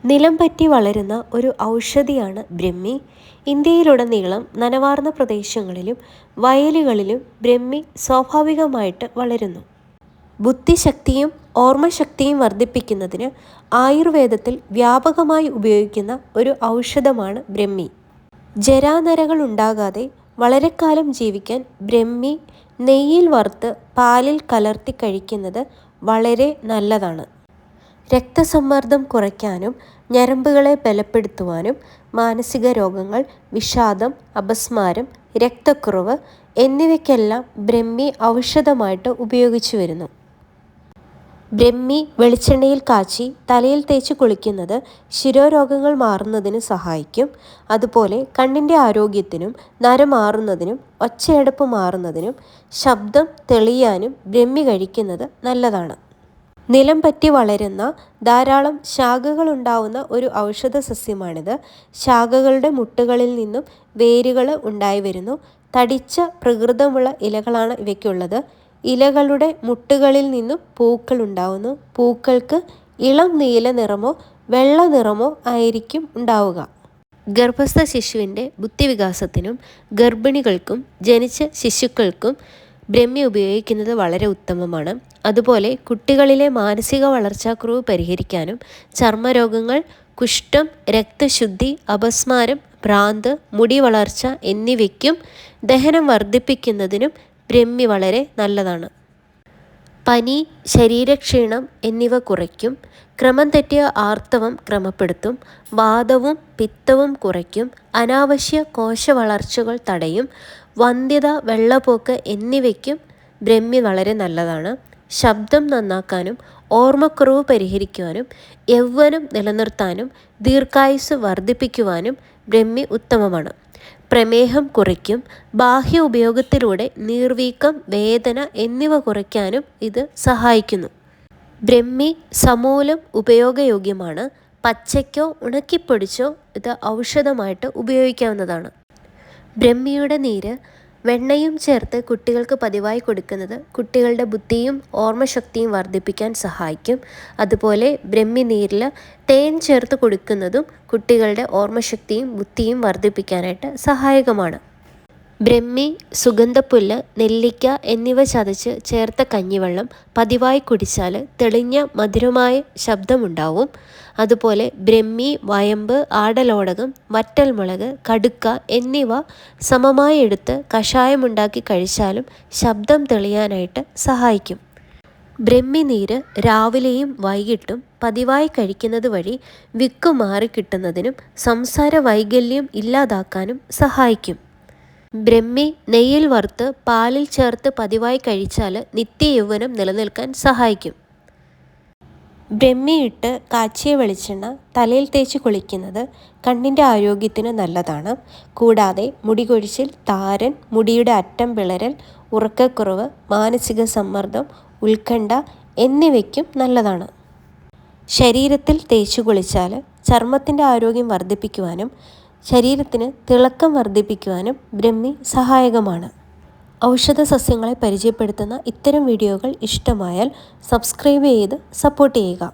നിലംപറ്റി വളരുന്ന ഒരു ഔഷധിയാണ് ബ്രഹ്മി. ഇന്ത്യയിലുടനീളം നനവാർന്ന പ്രദേശങ്ങളിലും വയലുകളിലും ബ്രഹ്മി സ്വാഭാവികമായിട്ട് വളരുന്നു. ബുദ്ധിശക്തിയും ഓർമ്മശക്തിയും വർദ്ധിപ്പിക്കുന്നതിന് ആയുർവേദത്തിൽ വ്യാപകമായി ഉപയോഗിക്കുന്ന ഒരു ഔഷധമാണ് ബ്രഹ്മി. ജരാനരകൾ ഉണ്ടാകാതെ വളരെക്കാലം ജീവിക്കാൻ ബ്രഹ്മി നെയ്യിൽ വറുത്ത് പാലിൽ കലർത്തി കഴിക്കുന്നത് വളരെ നല്ലതാണ്. രക്തസമ്മർദ്ദം കുറയ്ക്കാനും ഞരമ്പുകളെ ബലപ്പെടുത്തുവാനും മാനസിക രോഗങ്ങൾ, വിഷാദം, അപസ്മാരം, രക്തക്കുറവ് എന്നിവയ്ക്കെല്ലാം ബ്രഹ്മി ഔഷധമായിട്ട് ഉപയോഗിച്ചു വരുന്നു. ബ്രഹ്മി വെളിച്ചെണ്ണയിൽ കാച്ചി തലയിൽ തേച്ച് കുളിക്കുന്നത് ശിരോരോഗങ്ങൾ മാറുന്നതിന് സഹായിക്കും. അതുപോലെ കണ്ണിൻ്റെ ആരോഗ്യത്തിനും നര മാറുന്നതിനും ഒച്ചയടപ്പ് മാറുന്നതിനും ശബ്ദം തെളിയാനും ബ്രഹ്മി കഴിക്കുന്നത് നല്ലതാണ്. നിലംപറ്റി വളരുന്ന ധാരാളം ശാഖകളുണ്ടാവുന്ന ഒരു ഔഷധ സസ്യമാണിത്. ശാഖകളുടെ മുട്ടുകളിൽ നിന്നും വേരുകൾ ഉണ്ടായി വരുന്നു. തടിച്ച പ്രകൃതമുള്ള ഇലകളാണ് ഇവയ്ക്കുള്ളത്. ഇലകളുടെ മുട്ടുകളിൽ നിന്നും പൂക്കൾ ഉണ്ടാവുന്നു. പൂക്കൾക്ക് ഇളം നീല നിറമോ വെള്ള നിറമോ ആയിരിക്കും ഉണ്ടാവുക. ഗർഭസ്ഥ ശിശുവിൻ്റെ ബുദ്ധിവികാസത്തിനും ഗർഭിണികൾക്കും ജനിച്ച ശിശുക്കൾക്കും ബ്രഹ്മി ഉപയോഗിക്കുന്നത് വളരെ ഉത്തമമാണ്. അതുപോലെ കുട്ടികളിലെ മാനസിക വളർച്ചാക്കുറവ് പരിഹരിക്കാനും ചർമ്മരോഗങ്ങൾ, കുഷ്ഠം, രക്തശുദ്ധി, അപസ്മാരം, ഭ്രാന്ത്, മുടി വളർച്ച എന്നിവയ്ക്കും ദഹനം വർദ്ധിപ്പിക്കുന്നതിനും ബ്രഹ്മി വളരെ നല്ലതാണ്. പനി, ശരീരക്ഷീണം എന്നിവ കുറയ്ക്കും. ക്രമം തെറ്റിയ ആർത്തവം ക്രമപ്പെടുത്തും. വാതവും പിത്തവും കുറയ്ക്കും. അനാവശ്യ കോശവളർച്ചകൾ തടയും. വന്ധ്യത, വെള്ളപ്പോക്ക് എന്നിവയ്ക്കും ബ്രഹ്മി വളരെ നല്ലതാണ്. ശബ്ദം നന്നാക്കാനും ഓർമ്മക്കുറവ് പരിഹരിക്കുവാനും യൗവനം നിലനിർത്താനും ദീർഘായുസ്സ് വർദ്ധിപ്പിക്കുവാനും ബ്രഹ്മി ഉത്തമമാണ്. പ്രമേഹം കുറയ്ക്കും. ബാഹ്യ ഉപയോഗത്തിലൂടെ നീർവീക്കം, വേദന എന്നിവ കുറയ്ക്കാനും ഇത് സഹായിക്കുന്നു. ബ്രഹ്മി സമൂലം ഉപയോഗയോഗ്യമാണ്. പച്ചയ്ക്കോ ഉണക്കിപ്പൊടിച്ചോ ഇത് ഔഷധമായിട്ട് ഉപയോഗിക്കാവുന്നതാണ്. ബ്രഹ്മിയുടെ നീര് വെണ്ണയും ചേർത്ത് കുട്ടികൾക്ക് പതിവായി കൊടുക്കുന്നത് കുട്ടികളുടെ ബുദ്ധിയും ഓർമ്മശക്തിയും വർദ്ധിപ്പിക്കാൻ സഹായിക്കും. അതുപോലെ ബ്രഹ്മി നീരിൽ തേൻ ചേർത്ത് കൊടുക്കുന്നതും കുട്ടികളുടെ ഓർമ്മശക്തിയും ബുദ്ധിയും വർദ്ധിപ്പിക്കാനായിട്ട് സഹായകമാണ്. ബ്രഹ്മി, സുഗന്ധപ്പുല്ല്, നെല്ലിക്ക എന്നിവ ചതച്ച് ചേർത്ത കഞ്ഞിവെള്ളം പതിവായി കുടിച്ചാൽ തെളിഞ്ഞ മധുരമായ ശബ്ദമുണ്ടാവും. അതുപോലെ ബ്രഹ്മി, വയമ്പ്, ആടലോടകം, വറ്റൽമുളക്, കടുക്ക എന്നിവ സമമായി എടുത്ത് കഷായമുണ്ടാക്കി കഴിച്ചാലും ശബ്ദം തെളിയാനായിട്ട് സഹായിക്കും. ബ്രഹ്മി നീര് രാവിലെയും വൈകിട്ടും പതിവായി കഴിക്കുന്നത് വഴി വിക്കു മാറിക്കിട്ടുന്നതിനും സംസാര വൈകല്യം ഇല്ലാതാക്കാനും സഹായിക്കും. ബ്രഹ്മി നെയ്യിൽ വറുത്ത് പാലിൽ ചേർത്ത് പതിവായി കഴിച്ചാൽ നിത്യയൗവനം നിലനിൽക്കാൻ സഹായിക്കും. ബ്രഹ്മി ഇട്ട് കാച്ചിയ വെളിച്ചെണ്ണ തലയിൽ തേച്ച് കുളിക്കുന്നത് കണ്ണിൻ്റെ ആരോഗ്യത്തിന് നല്ലതാണ്. കൂടാതെ മുടികൊഴിച്ചിൽ, താരൻ, മുടിയുടെ അറ്റം പിളരൽ, ഉറക്കക്കുറവ്, മാനസിക സമ്മർദ്ദം, ഉത്കണ്ഠ എന്നിവയ്ക്കും നല്ലതാണ്. ശരീരത്തിൽ തേച്ചു കുളിച്ചാൽ ചർമ്മത്തിൻ്റെ ആരോഗ്യം വർദ്ധിപ്പിക്കുവാനും ശരീരത്തിന് തിളക്കം വർദ്ധിപ്പിക്കുവാനും ബ്രഹ്മി സഹായകമാണ്. ഔഷധ സസ്യങ്ങളെ പരിചയപ്പെടുത്തുന്ന ഇത്തരം വീഡിയോകൾ ഇഷ്ടമായാൽ സബ്സ്ക്രൈബ് ചെയ്ത് സപ്പോർട്ട് ചെയ്യുക.